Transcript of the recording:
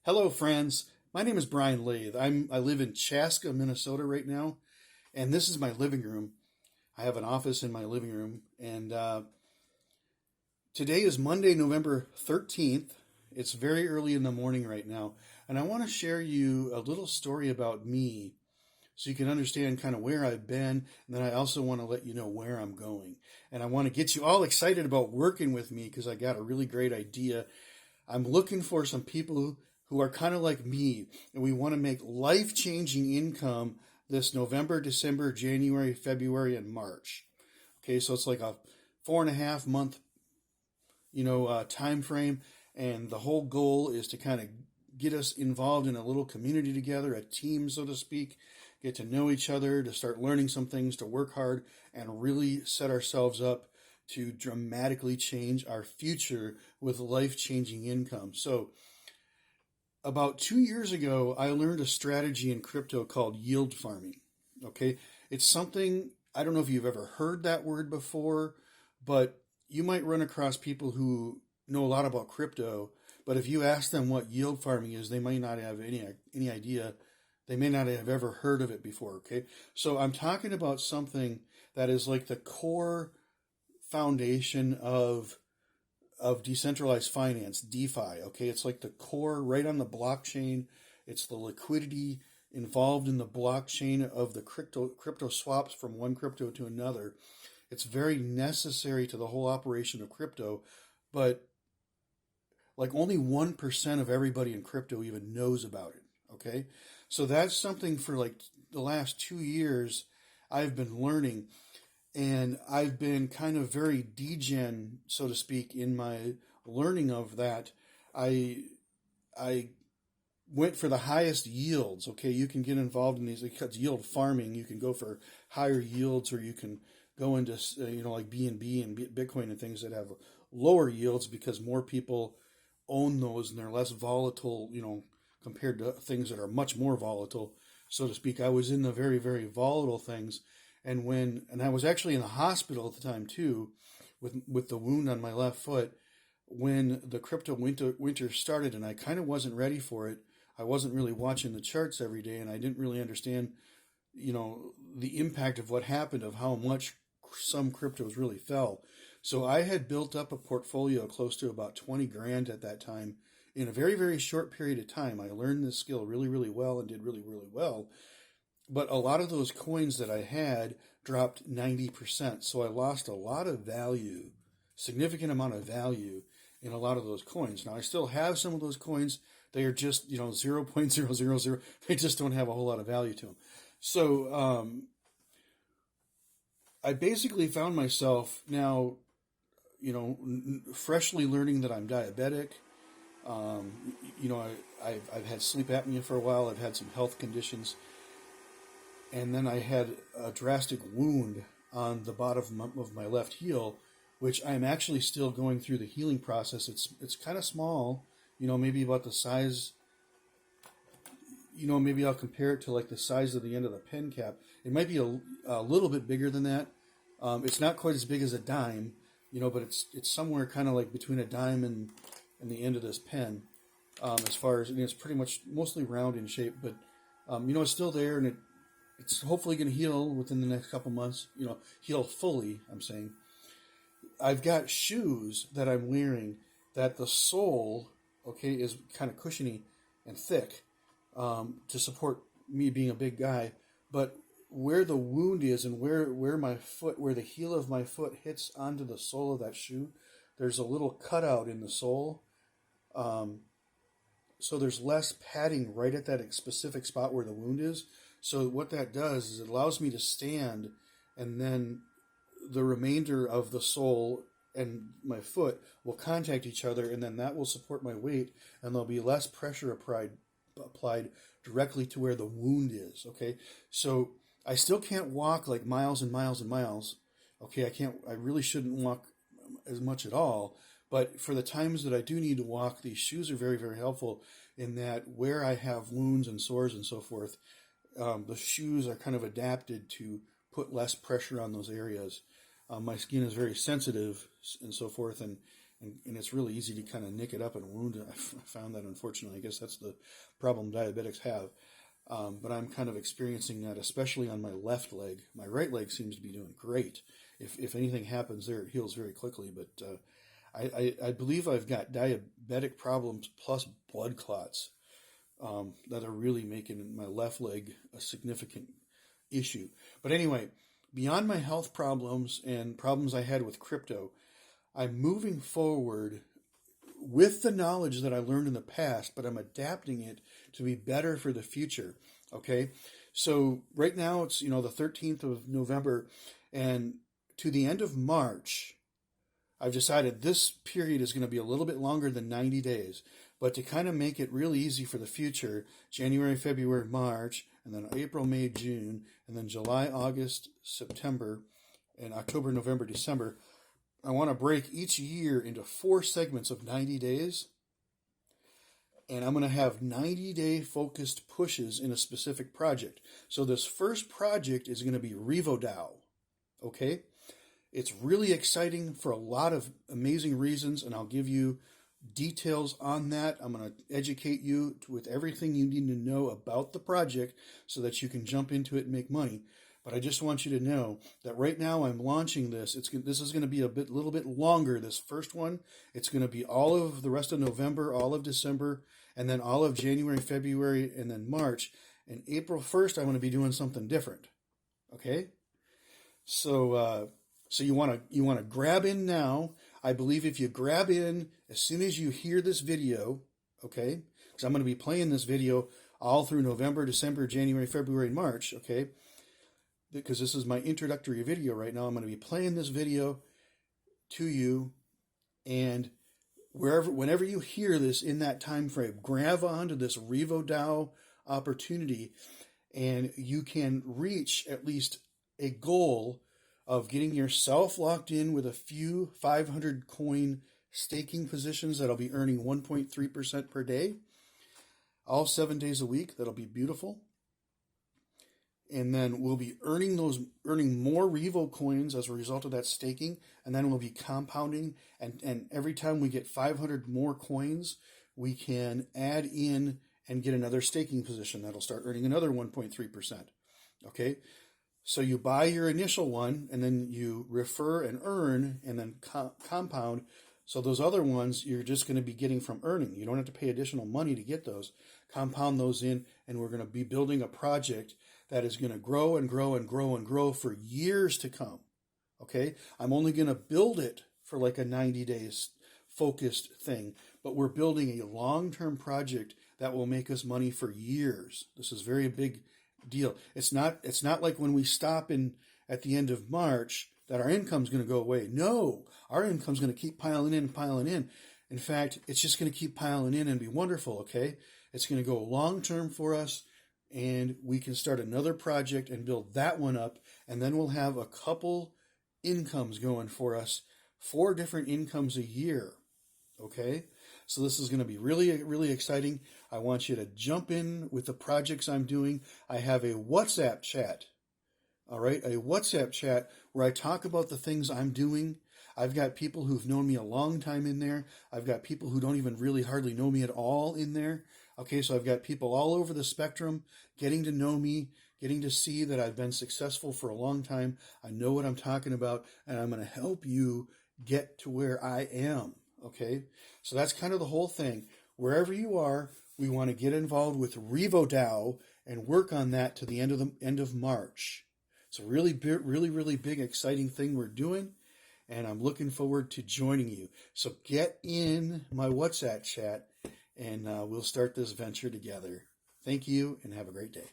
Hello, friends. My name is Brian Lathe. I live in Chaska, Minnesota right now, and this is my living room. I have an office in my living room, and today is Monday, November 13th. It's very early in the morning right now, and I want to share you a little story about me so you can understand kind of where I've been, and then I also want to let you know where I'm going. And I want to get you all excited about working with me because I got a really great idea. I'm looking for some people who are kind of like me, and we want to make life changing income this November, December, January, February, and March. Okay, so it's like a 4.5 month, time frame, and the whole goal is to kind of get us involved in a little community together, a team, so to speak, get to know each other, to start learning some things, to work hard, and really set ourselves up to dramatically change our future with life changing income. So, about 2 years ago, I learned a strategy in crypto called yield farming. Okay. It's something, I don't know if you've ever heard that word before, but you might run across people who know a lot about crypto, but if you ask them what yield farming is, they might not have any idea. They may not have ever heard of it before. Okay. So I'm talking about something that is like the core foundation of decentralized finance, DeFi. Okay, it's like the core right on the blockchain. It's the liquidity involved in the blockchain of the crypto swaps from one crypto to another. It's very necessary to the whole operation of crypto, but like only 1% of everybody in crypto even knows about it. Okay, so that's something for like the last 2 years I've been learning, and I've been kind of very degen, so to speak, in my learning of that. I I went for the highest yields. Okay, you can get involved in these because yield farming. You can go for higher yields, or you can go into like BNB and Bitcoin and things that have lower yields because more people own those and they're less volatile. Compared to things that are much more volatile, so to speak. I was in the very volatile things, and I was actually in the hospital at the time too, with the wound on my left foot when the crypto winter started, and I kind of wasn't ready for it. I wasn't really watching the charts every day, and I didn't really understand, the impact of what happened, of how much some cryptos really fell. So I had built up a portfolio close to about 20 grand at that time in a very short period of time. I learned this skill really well and did really well. But a lot of those coins that I had dropped 90%. So I lost a lot of value, significant amount of value in a lot of those coins. Now I still have some of those coins. They are just, 0.000. They just don't have a whole lot of value to them. So I basically found myself now, freshly learning that I'm diabetic. I've had sleep apnea for a while. I've had some health conditions, and then I had a drastic wound on the bottom of my left heel, which I'm actually still going through the healing process. It's kind of small, maybe about the size. Maybe I'll compare it to like the size of the end of the pen cap. It might be a little bit bigger than that. It's not quite as big as a dime, but it's somewhere kind of like between a dime and the end of this pen. As far as it's pretty much mostly round in shape, but it's still there, and it's hopefully going to heal within the next couple months. Heal fully. I'm saying. I've got shoes that I'm wearing that the sole, okay, is kind of cushiony and thick, to support me being a big guy, but where the wound is and where my foot, where the heel of my foot hits onto the sole of that shoe, there's a little cutout in the sole. So there's less padding right at that specific spot where the wound is. So what that does is it allows me to stand, and then the remainder of the sole and my foot will contact each other, and then that will support my weight, and there'll be less pressure applied directly to where the wound is. Okay, so I still can't walk like miles and miles and miles. Okay, I really shouldn't walk as much at all. But for the times that I do need to walk, these shoes are very helpful in that where I have wounds and sores and so forth, the shoes are kind of adapted to put less pressure on those areas. My skin is very sensitive and so forth, and and it's really easy to kind of nick it up and wound it. I found that, unfortunately. I guess that's the problem diabetics have. But I'm kind of experiencing that, especially on my left leg. My right leg seems to be doing great. If anything happens there, it heals very quickly. But I believe I've got diabetic problems plus blood clots that are really making my left leg a significant issue. But anyway, beyond my health problems and problems I had with crypto, I'm moving forward with the knowledge that I learned in the past, but I'm adapting it to be better for the future. Okay, so right now it's the 13th of November, and to the end of March, I've decided this period is going to be a little bit longer than 90 days. But to kind of make it really easy for the future, January, February, March, and then April, May, June, and then July, August, September, and October, November, December, I want to break each year into 4 segments of 90 days. And I'm going to have 90-day focused pushes in a specific project. So this first project is going to be RevoDAO. Okay? It's really exciting for a lot of amazing reasons, and I'll give you details on that. I'm going to educate you with everything you need to know about the project so that you can jump into it and make money. But I just want you to know that right now I'm launching this. This is going to be little bit longer, this first one. It's going to be all of the rest of November, all of December, and then all of January, February, and then March. And April 1st, I'm going to be doing something different. Okay? So you want to grab in now. I believe if you grab in as soon as you hear this video, okay, because I'm going to be playing this video all through November, December, January, February, and March, okay, because this is my introductory video right now. I'm going to be playing this video to you, and whenever you hear this in that time frame, grab onto this RevoDAO opportunity, and you can reach at least a goal of getting yourself locked in with a few 500 coin staking positions that'll be earning 1.3% per day, all 7 days a week. That'll be beautiful. And then we'll be earning more Revo coins as a result of that staking, and then we'll be compounding. And every time we get 500 more coins, we can add in and get another staking position that'll start earning another 1.3%. Okay. So you buy your initial one, and then you refer and earn, and then compound. So those other ones you're just going to be getting from earning. You don't have to pay additional money to get those. Compound those in, and we're going to be building a project that is going to grow and grow and grow and grow for years to come. Okay? I'm only going to build it for like a 90 days focused thing, but we're building a long-term project that will make us money for years. This is very big deal. It's not like when we stop at the end of March that our income's going to go away. No, our income's going to keep piling in and piling in. In fact, it's just going to keep piling in and be wonderful, okay? It's going to go long term for us, and we can start another project and build that one up, and then we'll have a couple incomes going for us, 4 different incomes a year, okay? So this is going to be really, really exciting. I want you to jump in with the projects I'm doing. I have a WhatsApp chat, all right? A WhatsApp chat where I talk about the things I'm doing. I've got people who've known me a long time in there. I've got people who don't even really hardly know me at all in there. Okay, so I've got people all over the spectrum getting to know me, getting to see that I've been successful for a long time. I know what I'm talking about, and I'm going to help you get to where I am. Okay, so that's kind of the whole thing. Wherever you are, we want to get involved with RevoDAO and work on that to the end of March. It's a really big, exciting thing we're doing, and I'm looking forward to joining you. So get in my WhatsApp chat, and we'll start this venture together. Thank you, and have a great day.